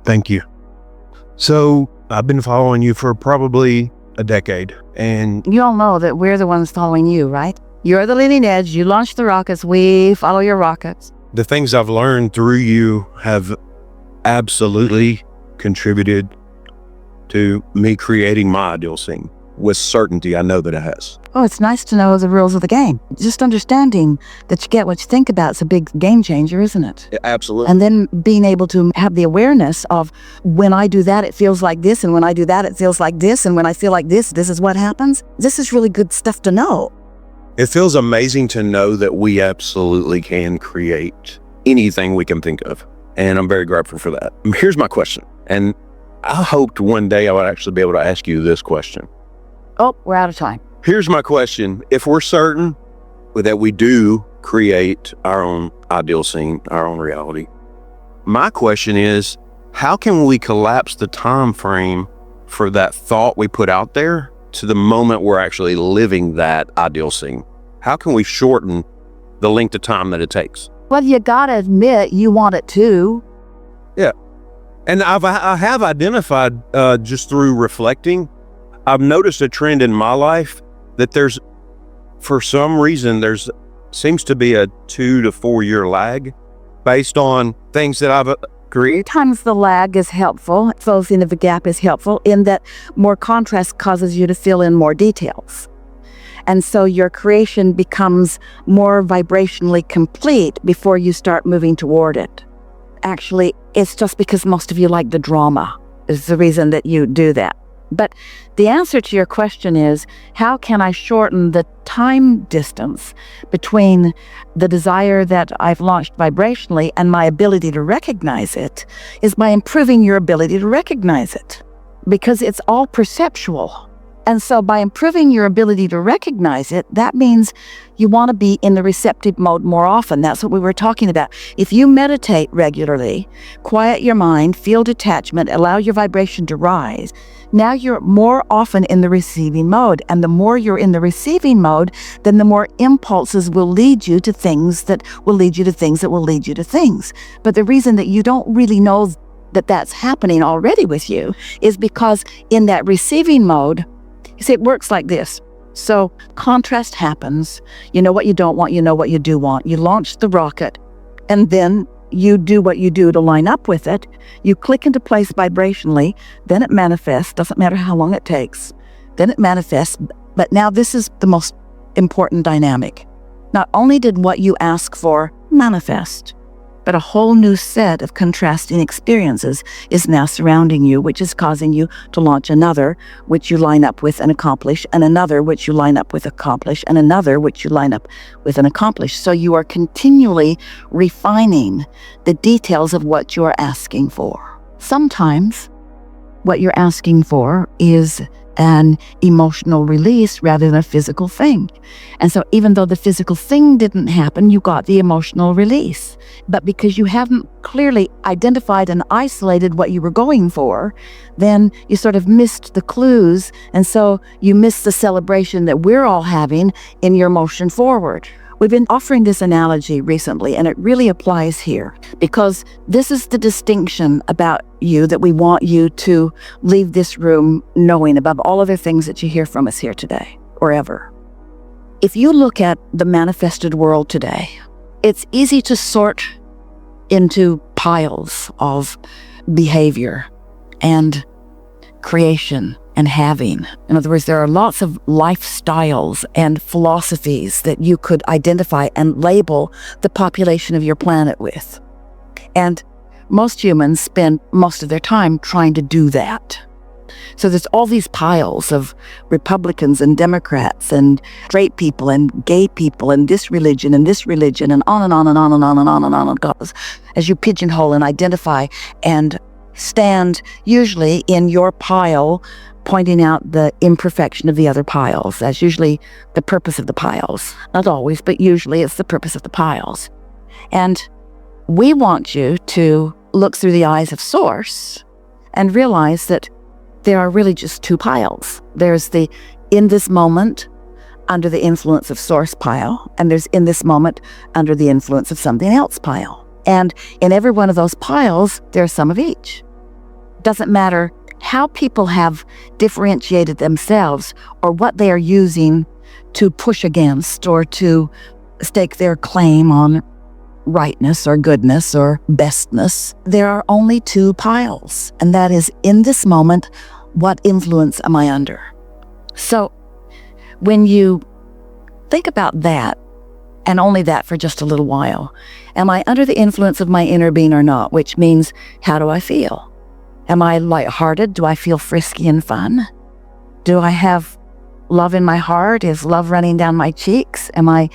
Thank you. So I've been following you for probably a decade, and You all know that we're the ones following you, right? You're the leading edge. You launch the rockets. We follow your rockets. the things I've learned through you have absolutely contributed to me creating my ideal scene. With certainty, I know that it has. Oh, it's nice to know the rules of the game. Just understanding that you get what you think about is a big game changer, isn't it? Absolutely. And then being able to have the awareness of when I do that, it feels like this, and when I do that, it feels like this, and when I feel like this is what happens. This is really good stuff to know. It feels amazing to know that we absolutely can create anything we can think of. And I'm very grateful for that. Here's my question. And I hoped one day I would actually be able to ask you this question. Oh, we're out of time. Here's my question. If we're certain that we do create our own ideal scene, our own reality, my question is, how can we collapse the time frame for that thought we put out there to the moment we're actually living that ideal scene? How can we shorten the length of time that it takes? Well, you gotta admit you want it too. Yeah. And I have identified just through reflecting, I've noticed a trend in my life that for some reason, seems to be a 2 to 4 year lag based on things that I've created. Sometimes the lag is helpful. Closing of the gap is helpful in that more contrast causes you to fill in more details. And so your creation becomes more vibrationally complete before you start moving toward it. Actually, it's just because most of you like the drama is the reason that you do that. But the answer to your question is, how can I shorten the time distance between the desire that I've launched vibrationally and my ability to recognize it, is by improving your ability to recognize it, because it's all perceptual. And so by improving your ability to recognize it, that means you want to be in the receptive mode more often. That's what we were talking about. If you meditate regularly, quiet your mind, feel detachment, allow your vibration to rise, now you're more often in the receiving mode. And the more you're in the receiving mode, then the more impulses will lead you to things that will lead you to things that will lead you to things. But the reason that you don't really know that that's happening already with you is because in that receiving mode, you see, it works like this. So contrast happens. You know what you don't want, you know what you do want. You launch the rocket, and then you do what you do to line up with it. You click into place vibrationally, then it manifests. Doesn't matter how long it takes. Then it manifests. But now this is the most important dynamic. Not only did what you ask for manifest, but a whole new set of contrasting experiences is now surrounding you, which is causing you to launch another, which you line up with and accomplish, and another, which you line up with, accomplish, and another, which you line up with and accomplish. So you are continually refining the details of what you are asking for. Sometimes what you're asking for is an emotional release rather than a physical thing. And so even though the physical thing didn't happen, you got the emotional release. But because you haven't clearly identified and isolated what you were going for, then you sort of missed the clues. And so you missed the celebration that we're all having in your motion forward. We've been offering this analogy recently, and it really applies here, because this is the distinction about you that we want you to leave this room knowing above all other things that you hear from us here today or ever. If you look at the manifested world today, it's easy to sort into piles of behavior and creation and having. In other words, there are lots of lifestyles and philosophies that you could identify and label the population of your planet with. And most humans spend most of their time trying to do that. So there's all these piles of Republicans and Democrats and straight people and gay people and this religion and on and on and on and on and on and on it goes, as you pigeonhole and identify and stand usually in your pile, pointing out the imperfection of the other piles. That's usually the purpose of the piles. Not always, but usually it's the purpose of the piles. And we want you to look through the eyes of Source and realize that there are really just two piles. There's the in this moment under the influence of Source pile, and there's in this moment under the influence of something else pile. And in every one of those piles, there's some of each. Doesn't matter how people have differentiated themselves or what they are using to push against or to stake their claim on rightness or goodness or bestness. There are only two piles, and that is, in this moment, what influence am I under? So when you think about that, and only that for just a little while, am I under the influence of my inner being or not? Which means, how do I feel? Am I lighthearted? Do I feel frisky and fun? Do I have love in my heart? Is love running down my cheeks? Am I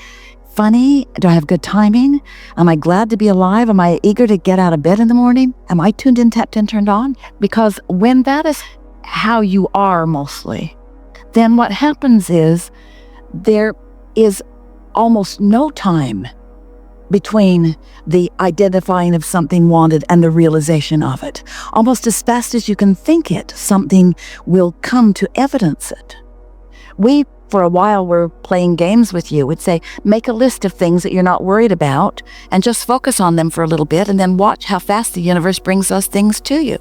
funny? Do I have good timing? Am I glad to be alive? Am I eager to get out of bed in the morning? Am I tuned in, tapped in, turned on? Because when that is how you are mostly, then what happens is there is almost no time between the identifying of something wanted and the realization of it. Almost as fast as you can think it, something will come to evidence it. We, for a while, were playing games with you. We'd say, make a list of things that you're not worried about and just focus on them for a little bit and then watch how fast the universe brings those things to you.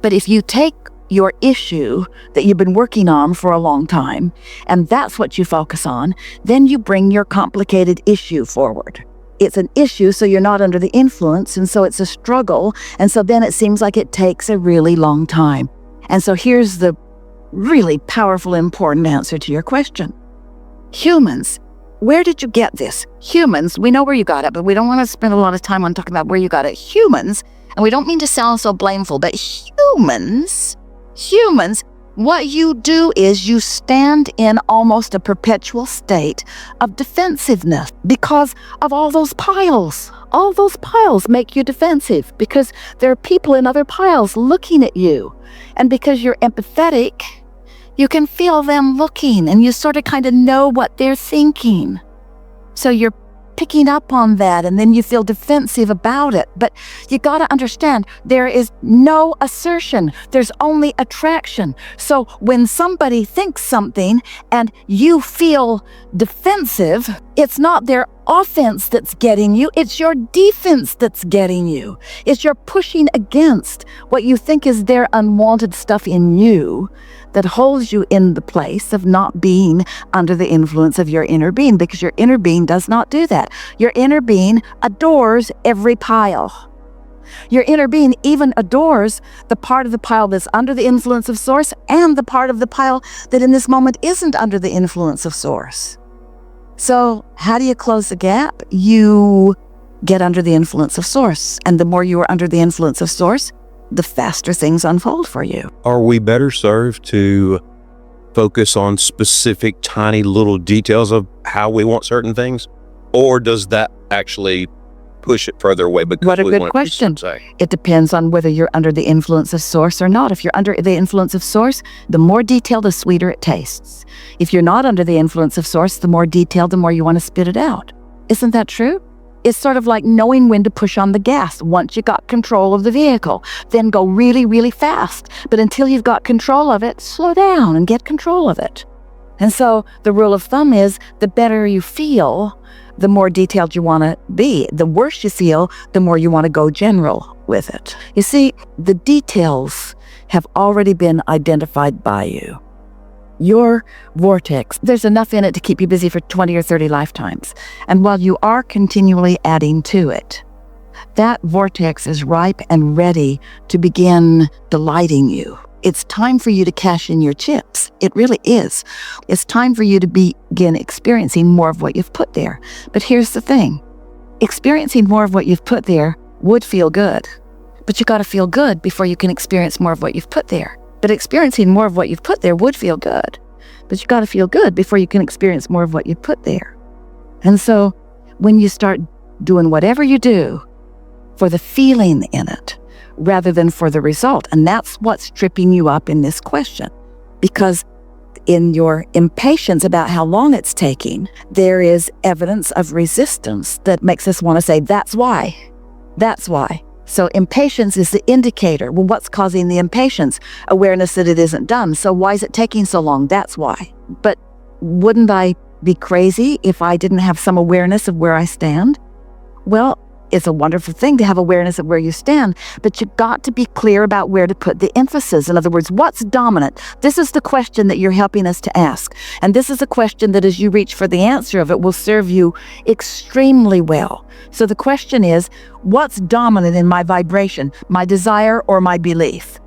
But if you take your issue that you've been working on for a long time, and that's what you focus on, then you bring your complicated issue forward. It's an issue, so you're not under the influence, and so it's a struggle, and so then it seems like it takes a really long time. And so here's the really powerful, important answer to your question. Humans, where did you get this? Humans, we know where you got it, but we don't want to spend a lot of time on talking about where you got it. Humans, and we don't mean to sound so blameful, but humans, what you do is you stand in almost a perpetual state of defensiveness because of all those piles. All those piles make you defensive because there are people in other piles looking at you. And because you're empathetic, you can feel them looking and you sort of kind of know what they're thinking. So you're picking up on that, and then you feel defensive about it. But you got to understand, there is no assertion. There's only attraction. So when somebody thinks something and you feel defensive, it's not their offense that's getting you, it's your defense that's getting you. It's your pushing against what you think is their unwanted stuff in you that holds you in the place of not being under the influence of your inner being, because your inner being does not do that. Your inner being adores every pile. Your inner being even adores the part of the pile that's under the influence of Source and the part of the pile that in this moment isn't under the influence of Source. So how do you close the gap? You get under the influence of Source. And the more you are under the influence of Source, the faster things unfold for you. Are we better served to focus on specific tiny little details of how we want certain things? Or does that actually push it further away? Because what a good question. It depends on whether you're under the influence of Source or not. If you're under the influence of Source, the more detailed, the sweeter it tastes. If you're not under the influence of Source, the more detailed, the more you want to spit it out. Isn't that true? It's sort of like knowing when to push on the gas. Once you got control of the vehicle, then go really, really fast. But until you've got control of it, slow down and get control of it. And so the rule of thumb is, the better you feel, the more detailed you want to be. The worse you feel, the more you want to go general with it. You see, the details have already been identified by you. Your vortex, there's enough in it to keep you busy for 20 or 30 lifetimes. And while you are continually adding to it, that vortex is ripe and ready to begin delighting you. It's time for you to cash in your chips. It really is. It's time for you to begin experiencing more of what you've put there. But here's the thing. Experiencing more of what you've put there would feel good. But you got to feel good before you can experience more of what you've put there. But experiencing more of what you've put there would feel good. But you got to feel good before you can experience more of what you've put there. And so when you start doing whatever you do for the feeling in it, rather than for the result. And that's what's tripping you up in this question. Because in your impatience about how long it's taking, there is evidence of resistance that makes us want to say, that's why. That's why. So impatience is the indicator. Well, what's causing the impatience? Awareness that it isn't done. So why is it taking so long? That's why. But wouldn't I be crazy if I didn't have some awareness of where I stand? Well, It's a wonderful thing to have awareness of where you stand, but you've got to be clear about where to put the emphasis. In other words, what's dominant? This is the question that you're helping us to ask. And this is a question that as you reach for the answer of it will serve you extremely well. So the question is, what's dominant in my vibration, my desire or my belief?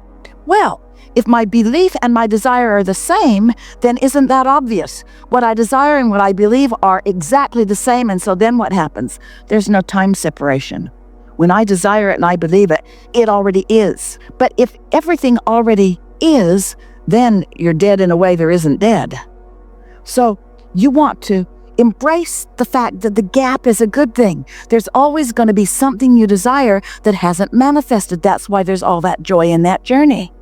Well, if my belief and my desire are the same, then isn't that obvious? What I desire and what I believe are exactly the same, and so then what happens? There's no time separation. When I desire it and I believe it, it already is. But if everything already is, then you're dead in a way there isn't dead. So you want to embrace the fact that the gap is a good thing. There's always going to be something you desire that hasn't manifested. That's why there's all that joy in that journey.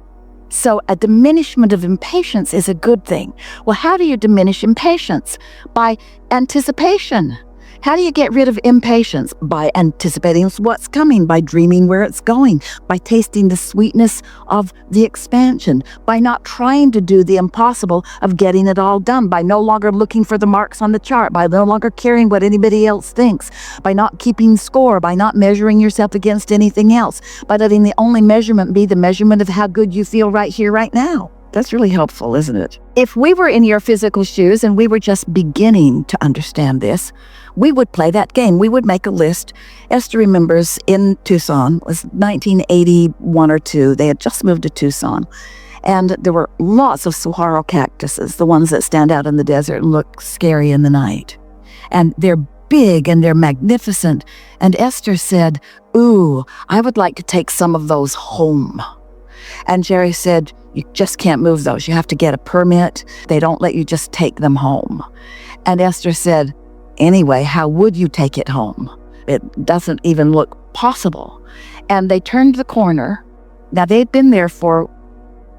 So a diminishment of impatience is a good thing. Well, how do you diminish impatience? By anticipation. How do you get rid of impatience? By anticipating what's coming, by dreaming where it's going, by tasting the sweetness of the expansion, by not trying to do the impossible of getting it all done, by no longer looking for the marks on the chart, by no longer caring what anybody else thinks, by not keeping score, by not measuring yourself against anything else, by letting the only measurement be the measurement of how good you feel right here, right now. That's really helpful, isn't it? If we were in your physical shoes and we were just beginning to understand this, we would play that game. We would make a list. Esther remembers in Tucson, it was 1981 or 2, they had just moved to Tucson, and there were lots of saguaro cactuses, the ones that stand out in the desert and look scary in the night. And they're big and they're magnificent. And Esther said, "Ooh, I would like to take some of those home." And Jerry said, "You just can't move those. You have to get a permit. They don't let you just take them home." And Esther said, "Anyway, how would you take it home? It doesn't even look possible." And they turned the corner. Now, they'd been there for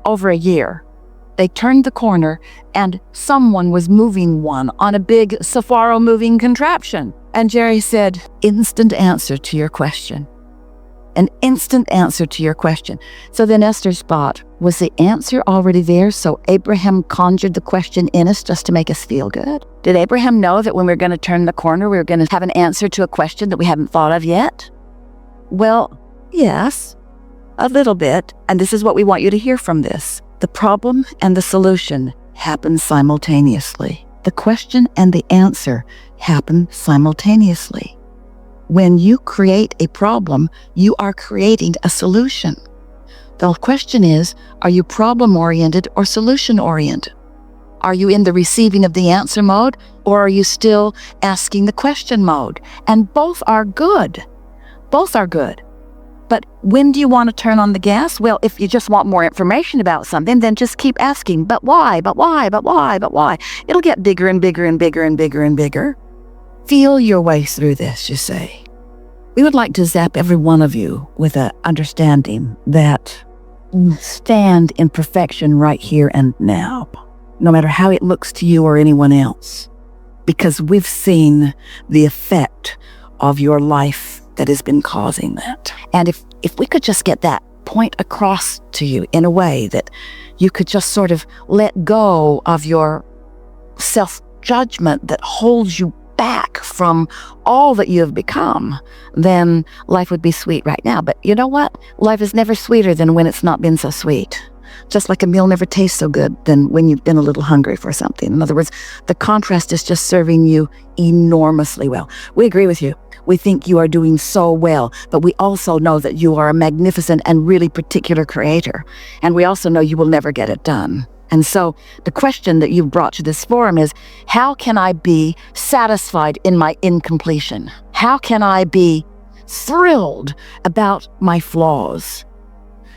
over a year. They turned the corner and someone was moving one on a big saguaro moving contraption. And Jerry said, "Instant answer to your question. An instant answer to your question." So then Esther's thought, was the answer already there? So Abraham conjured the question in us just to make us feel good? Did Abraham know that when we were going to turn the corner, we were going to have an answer to a question that we hadn't thought of yet? Well, yes, a little bit. And this is what we want you to hear from this. The problem and the solution happen simultaneously. The question and the answer happen simultaneously. When you create a problem, you are creating a solution. The question is, are you problem-oriented or solution-oriented? Are you in the receiving of the answer mode, or are you still asking the question mode? And both are good. Both are good. But when do you want to turn on the gas? Well, if you just want more information about something, then just keep asking, but why, but why, but why, but why? It'll get bigger and bigger and bigger and bigger and bigger. Feel your way through this, you say. We would like to zap every one of you with an understanding that stand in perfection right here and now, no matter how it looks to you or anyone else, because we've seen the effect of your life that has been causing that. And if we could just get that point across to you in a way that you could just sort of let go of your self-judgment that holds you back from all that you have become, then life would be sweet right now. But you know what? Life is never sweeter than when it's not been so sweet. Just like a meal never tastes so good than when you've been a little hungry for something. In other words, the contrast is just serving you enormously well. We agree with you. We think you are doing so well, but we also know that you are a magnificent and really particular creator. And we also know you will never get it done. And so the question that you've brought to this forum is, how can I be satisfied in my incompletion? How can I be thrilled about my flaws?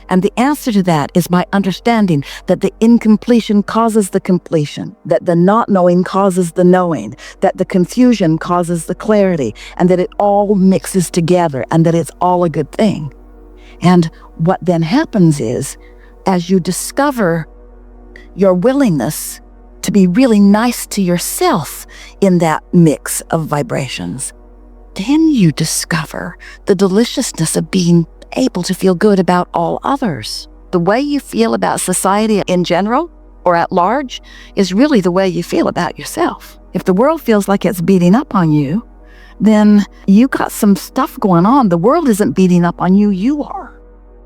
And the answer to that is by understanding that the incompletion causes the completion, that the not knowing causes the knowing, that the confusion causes the clarity, and that it all mixes together, and that it's all a good thing. And what then happens is, as you discover your willingness to be really nice to yourself in that mix of vibrations, then you discover the deliciousness of being able to feel good about all others. The way you feel about society in general or at large is really the way you feel about yourself. If the world feels like it's beating up on you, then you got some stuff going on. The world isn't beating up on you, you are.